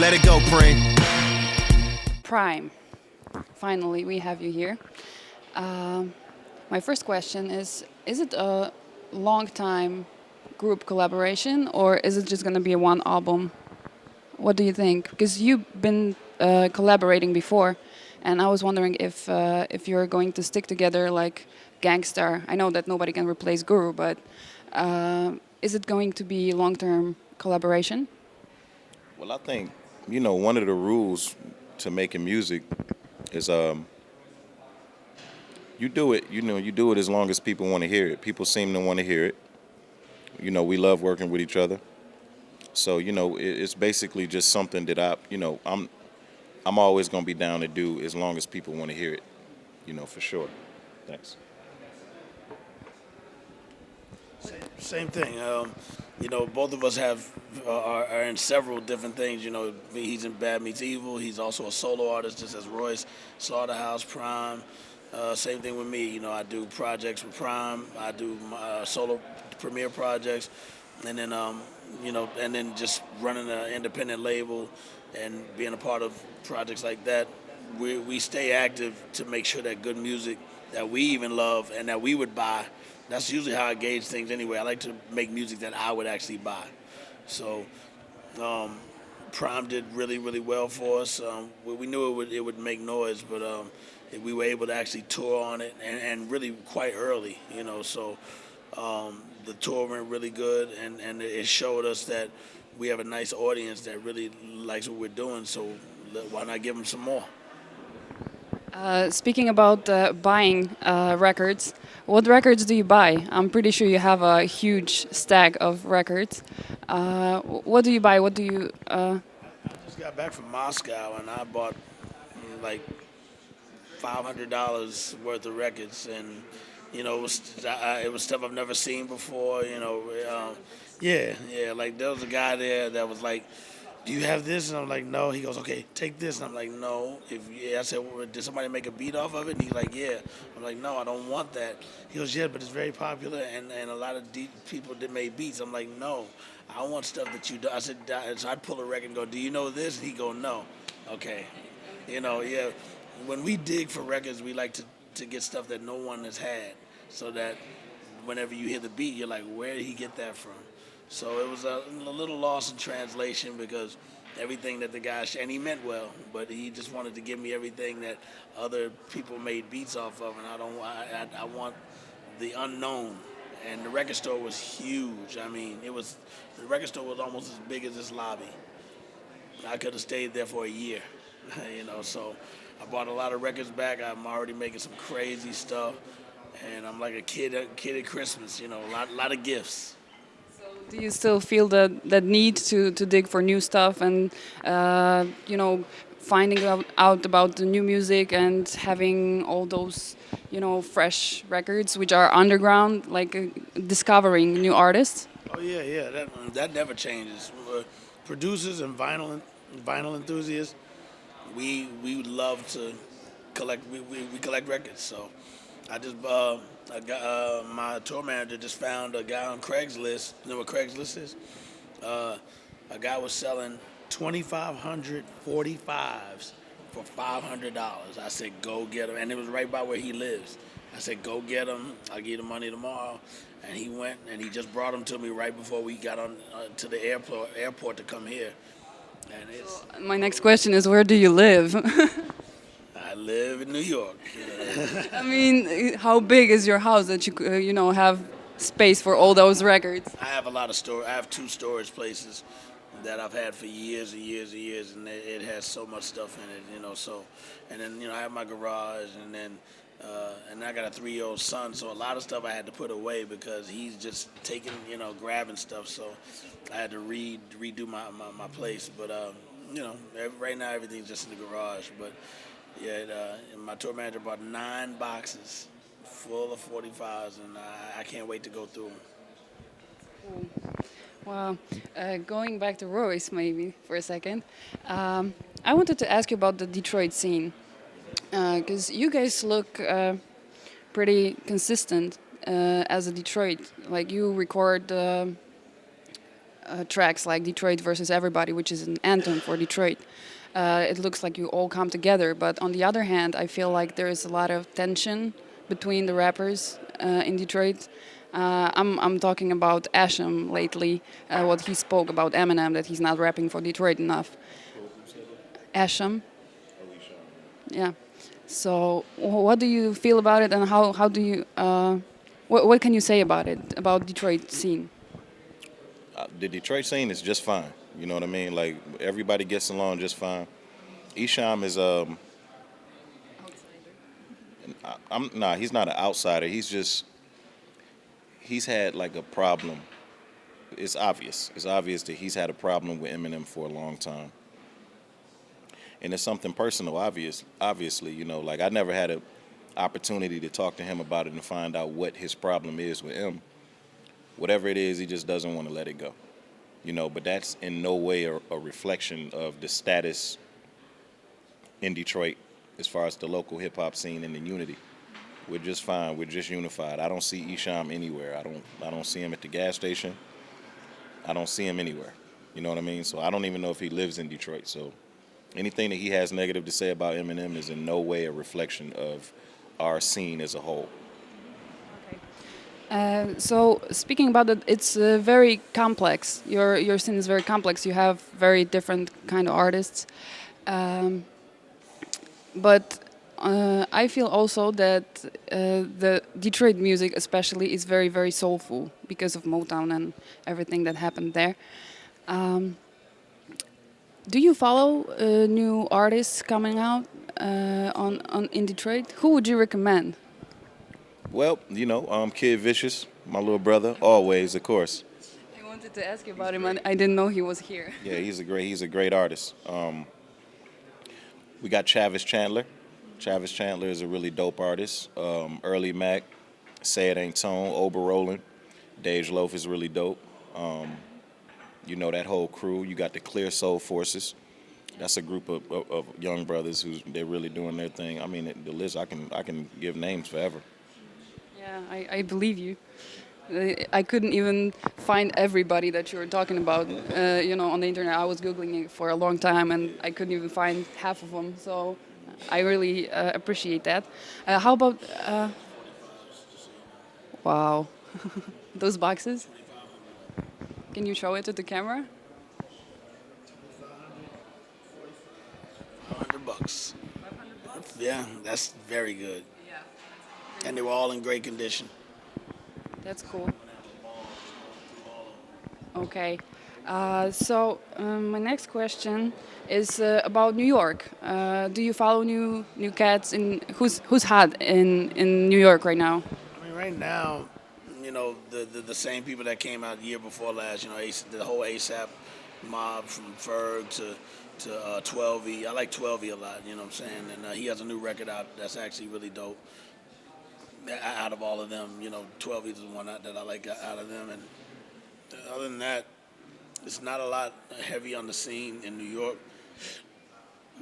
Let it go, PRhyme. PRhyme. Finally, we have you here. My first question is it a long time group collaboration or is it just going to be a one album? What do you think? Because you've been collaborating before, and I was wondering if you're going to stick together like Gangstar. I know that nobody can replace Guru, but is it going to be long-term collaboration? Well, I think, one of the rules to making music is you do it, you do it as long as people want to hear it. People seem to want to hear it. We love working with each other. So, it's basically just something that I'm always going to be down to do as long as people want to hear it, for sure. Thanks. Same thing. Both of us are in several different things. He's in Bad Meets Evil. He's also a solo artist, just as Royce, Slaughterhouse, PRhyme. Same thing with me. I do projects with PRhyme. I do solo premiere projects, and then and then just running an independent label and being a part of projects like that. We stay active to make sure that good music that we even love and that we would buy. That's usually how I gauge things anyway. I like to make music that I would actually buy. So PRhyme did really, really well for us. We knew it would make noise, but we were able to actually tour on it and really quite early, So the tour went really good, and it showed us that we have a nice audience that really likes what we're doing. So why not give them some more? Speaking about buying records, what records do you buy? I'm pretty sure you have a huge stack of records. What do you buy? What do you? I just got back from Moscow and I bought like $500 worth of records, and it was stuff I've never seen before. Like there was a guy there that was like, "Do you have this?" And I'm like, "No." He goes, "Okay, take this." And I'm like, "No." I said, well, "Did somebody make a beat off of it?" And he's like, "Yeah." I'm like, "No, I don't want that." He goes, "Yeah, but it's very popular, and a lot of people that made beats." I'm like, "No, I want stuff that you do." I said, so I'd pull a record and go, "Do you know this?" And he go, "No." Okay, yeah. When we dig for records, we like to get stuff that no one has had, so that whenever you hear the beat, you're like, "Where did he get that from?" So it was a little lost in translation because everything that the guy and he meant well, but he just wanted to give me everything that other people made beats off of, and I want the unknown. And the record store was huge. I mean, the record store was almost as big as this lobby. I could have stayed there for a year, So I bought a lot of records back. I'm already making some crazy stuff, and I'm like a kid at Christmas. A lot of gifts. Do you still feel that need to dig for new stuff and finding out about the new music and having all those fresh records which are underground, like discovering new artists? Oh yeah. That never changes. Producers and vinyl enthusiasts, we love to collect. We collect records. So I just my tour manager just found a guy on Craigslist. You know what Craigslist is? A guy was selling 2,500 45s for $500. I said, "Go get them," and it was right by where he lives. I said, "Go get them. I'll give you the money tomorrow." And he went and he just brought them to me right before we got on to the airport to come here. And it's. My next question is, where do you live? I live in New York. I mean, how big is your house that you have space for all those records? I have a lot of I have 2 storage places that I've had for years and years and years, and it has so much stuff in it, So, and then I have my garage, and then and I got a 3-year-old son, so a lot of stuff I had to put away because he's just taking, grabbing stuff. So I had to redo my place, but right now everything's just in the garage, but. Yeah, my tour manager bought 9 boxes full of 45s, and I can't wait to go through them. Cool. Well, going back to Royce maybe for a second, I wanted to ask you about the Detroit scene, because you guys look pretty consistent as a Detroit. Like you record tracks like Detroit versus Everybody, which is an anthem for Detroit. It looks like you all come together, but on the other hand, I feel like there is a lot of tension between the rappers in Detroit. I'm talking about Asham lately, what he spoke about Eminem, that he's not rapping for Detroit enough. Asham, yeah. So, what do you feel about it, and how do you? What can you say about it, about Detroit scene? The Detroit scene is just fine. You know what I mean? Like everybody gets along just fine. Isham is he's not an outsider. He's had like a problem. It's obvious. It's obvious that he's had a problem with Eminem for a long time. And it's something personal, obviously, you know, like I never had an opportunity to talk to him about it and find out what his problem is with him. Whatever it is, he just doesn't want to let it go. You know, but that's in no way a reflection of the status in Detroit as far as the local hip hop scene and the unity. We're just fine. We're just unified. I don't see Isham anywhere. I don't see him at the gas station. I don't see him anywhere. You know what I mean? So I don't even know if he lives in Detroit. So anything that he has negative to say about Eminem is in no way a reflection of our scene as a whole. So speaking about it, it's very complex. Your scene is very complex. You have very different kind of artists, but I feel also that the Detroit music, especially, is very very soulful because of Motown and everything that happened there. Do you follow new artists coming out on in Detroit? Who would you recommend? Well, you know, Kid Vicious, my little brother, always, of course. I wanted to ask you about him, and I didn't know he was here. Yeah, he's a great artist. We got Chavis Chandler. Chavis Chandler is a really dope artist. Early Mac, Say It Ain't Tone, Ober Rollin', Dej Loaf is really dope. You know that whole crew. You got the Clear Soul Forces. That's a group of young brothers they're really doing their thing. I mean, the list I can give names forever. Yeah, I believe you. I couldn't even find everybody that you were talking about, you know, on the internet. I was Googling it for a long time, and I couldn't even find half of them. So I really appreciate that. How about... wow. Those boxes? Can you show it to the camera? $100. Yeah, that's very good. And they were all in great condition. That's cool. Okay. So my next question is about New York. Do you follow new cats? Who's hot in New York right now? I mean, right now, you know, the same people that came out the year before last, you know, the whole ASAP mob from Ferg to 12E. I like 12E a lot, you know what I'm saying? And he has a new record out that's actually really dope. Out of all of them, you know, 12 is the one that I like out of them. And other than that, it's not a lot heavy on the scene in New York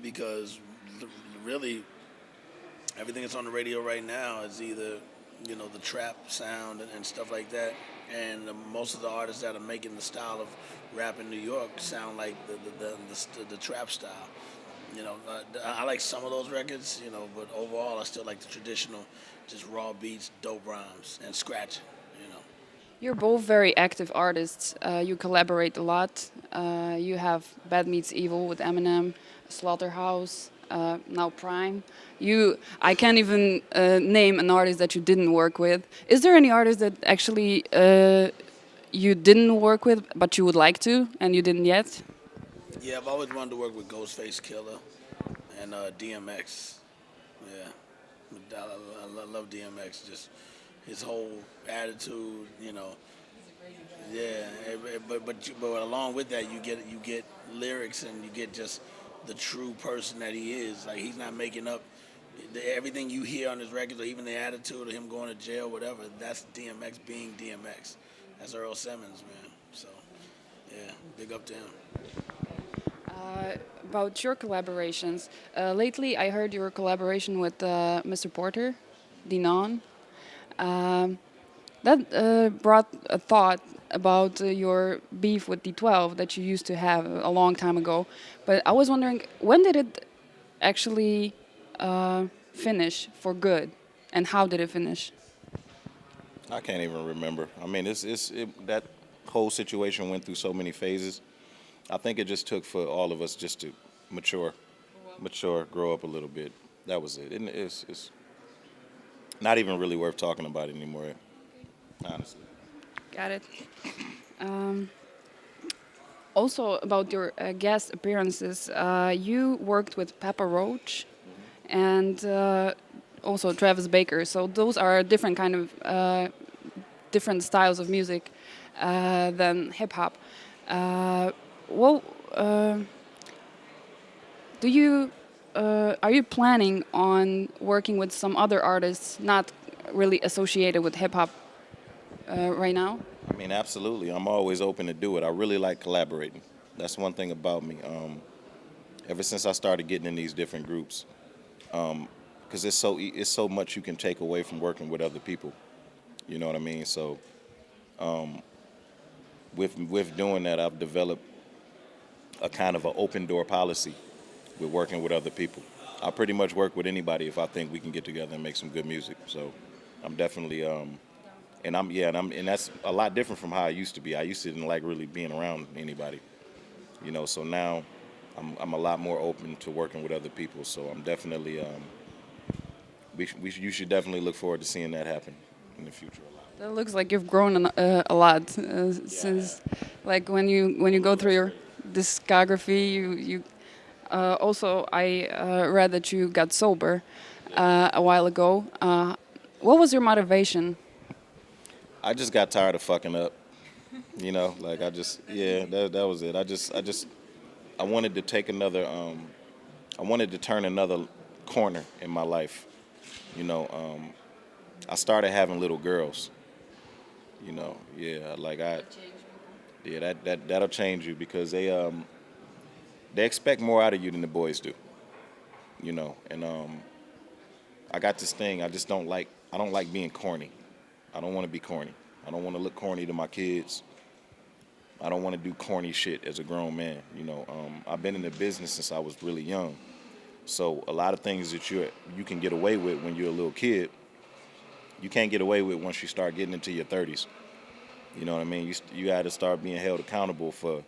because really everything that's on the radio right now is either, you know, the trap sound and stuff like that. And most of the artists that are making the style of rap in New York sound like the trap style. You know, I like some of those records, you know, but overall I still like the traditional, just raw beats, dope rhymes, and scratching, you know. You're both very active artists. You collaborate a lot. You have Bad Meets Evil with Eminem, Slaughterhouse, now PRhyme. I can't even name an artist that you didn't work with. Is there any artist that actually you didn't work with, but you would like to, and you didn't yet? Yeah, I've always wanted to work with Ghostface Killer and DMX. Yeah, I love DMX. Just his whole attitude, you know. Yeah, but along with that, you get lyrics and you get just the true person that he is. Like he's not making up everything you hear on his records, or even the attitude of him going to jail, whatever. That's DMX being DMX. That's Earl Simmons, man. So yeah, big up to him. About your collaborations, lately I heard your collaboration with Mr. Porter, Dinon. That brought a thought about your beef with D12 that you used to have a long time ago. But I was wondering, when did it actually finish for good, and how did it finish? I can't even remember. I mean, that whole situation went through so many phases. I think it just took for all of us just to mature, grow up a little bit. That was it. And it's not even really worth talking about it anymore, honestly. Got it. Also, about your guest appearances, you worked with Papa Roach and also Travis Baker. So those are different kind of different styles of music than hip hop. Well, do you are you planning on working with some other artists not really associated with hip hop right now? I mean, absolutely. I'm always open to do it. I really like collaborating. That's one thing about me. Ever since I started getting in these different groups, because it's so much you can take away from working with other people. You know what I mean? So with doing that, I've developed a kind of an open door policy with working with other people. I pretty much work with anybody if I think we can get together and make some good music. So I'm definitely and that's a lot different from how I used to be. I used to didn't like really being around anybody, you know. So now I'm a lot more open to working with other people. So I'm definitely you should definitely look forward to seeing that happen in the future a lot. That looks like you've grown a lot since, like when you go through your discography. You also I read that you got sober a while ago. What was your motivation? I just got tired of fucking up, you know. Like that was it. I wanted to take another I wanted to turn another corner in my life, you know. I started having little girls, you know. Yeah, like that'll change you because they expect more out of you than the boys do, you know. And I got this thing. I don't like being corny. I don't want to be corny. I don't want to look corny to my kids. I don't want to do corny shit as a grown man. You know, I've been in the business since I was really young. So a lot of things that you can get away with when you're a little kid, you can't get away with once you start getting into your 30s. You know what I mean? You got to start being held accountable for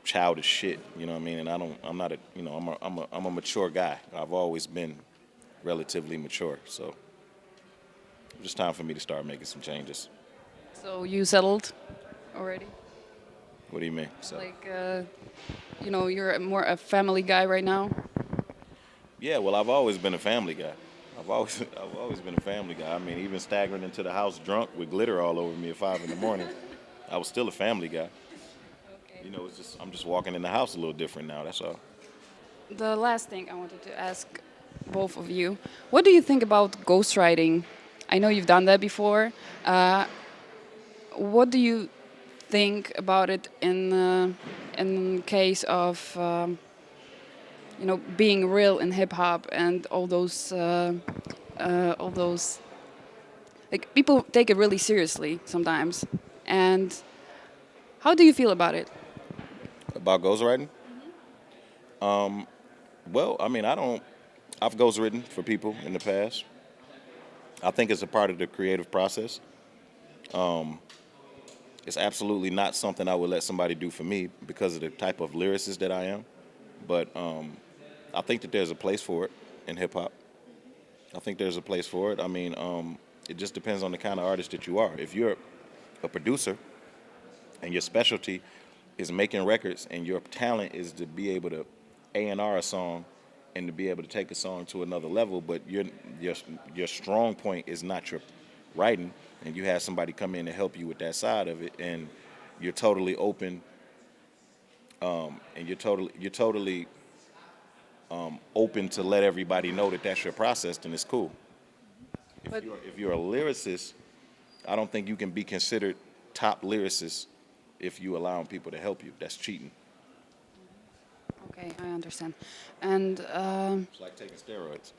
childish shit. You know what I mean? And I'm not a, you know, I'm a mature guy. I've always been relatively mature. So it's just time for me to start making some changes. So you settled already? What do you mean? So, Like, you know, you're more a family guy right now. yeah, well, I've always been a family guy. I've always been a family guy. I mean, even staggering into the house drunk with glitter all over me at 5 in the morning, I was still a family guy. Okay. You know, I'm just walking in the house a little different now. That's all. The last thing I wanted to ask both of you: what do you think about ghostwriting? I know you've done that before. What do you think about it in case of you know, being real in hip hop and all those, like, people take it really seriously sometimes, and how do you feel about it? About ghostwriting? Well, I mean, I've ghostwritten for people in the past. I think it's a part of the creative process. It's absolutely not something I would let somebody do for me because of the type of lyricist that I am. But I think that there's a place for it in hip hop. I think there's a place for it. I mean, it just depends on the kind of artist that you are. If you're a producer and your specialty is making records and your talent is to be able to A&R a song and to be able to take a song to another level, but your strong point is not your writing, and you have somebody come in and help you with that side of it, and you're totally open, and you're totally open to let everybody know that that's your process, then it's cool. But If you're a lyricist, I don't think you can be considered top lyricist if you allowing people to help you. That's cheating. okay, I understand. And It's like taking steroids.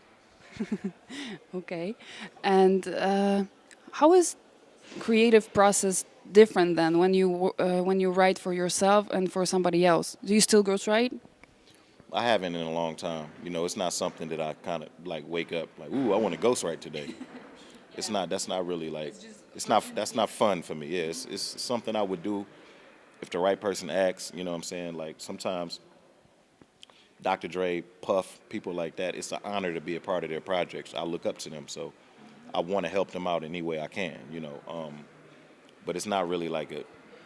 okay, and how is creative process different than when you write for yourself and for somebody else? Do you still ghostwrite? I haven't in a long time. You know, it's not something that I kind of like wake up like, ooh, I want to ghostwrite today. It's not. That's not really like. It's not. That's not fun for me. Yeah, it's something I would do if the right person asks. You know what I'm saying? Like sometimes Dr. Dre, Puff, people like that. It's an honor to be a part of their projects. I look up to them, so I want to help them out any way I can. You know, but it's not really like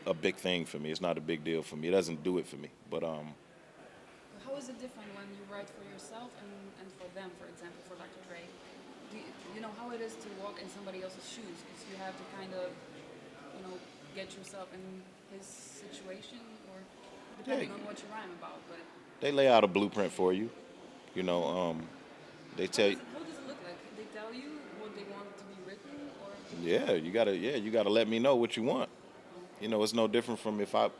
a big thing for me. It's not a big deal for me. It doesn't do it for me. But How is it different when you write for yourself and for them, for example, for Dr. Dre? Do you know how it is to walk in somebody else's shoes? Because you have to kind of, get yourself in his situation, or depending on what you rhyme about. But they lay out a blueprint for you. You know, they tell you. how does it look like? They tell you what they want to be written, or Yeah, you gotta let me know what you want. You know, it's no different from if I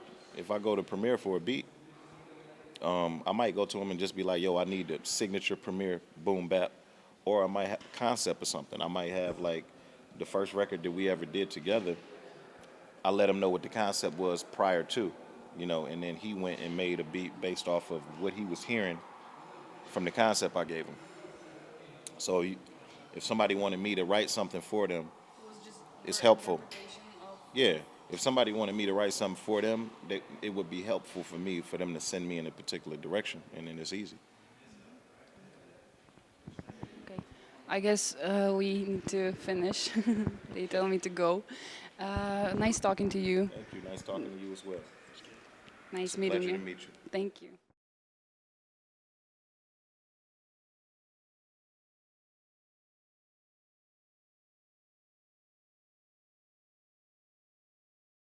go to Premiere for a beat. I might go to him and just be like, yo, I need the signature Premiere boom bap, or I might have a concept or something. I might have like the first record that we ever did together. I let him know what the concept was prior to, and then he went and made a beat based off of what he was hearing from the concept I gave him. So if somebody wanted me to write something for them, it was just it's your helpful. interpretation of Yeah, if somebody wanted me to write something for them, it would be helpful for me for them to send me in a particular direction, and then it's easy. Okay. I guess we need to finish. They tell me to go. Nice talking to you. Thank you. Nice talking to you as well. Nice It's a meeting pleasure you. to meet you. Thank you.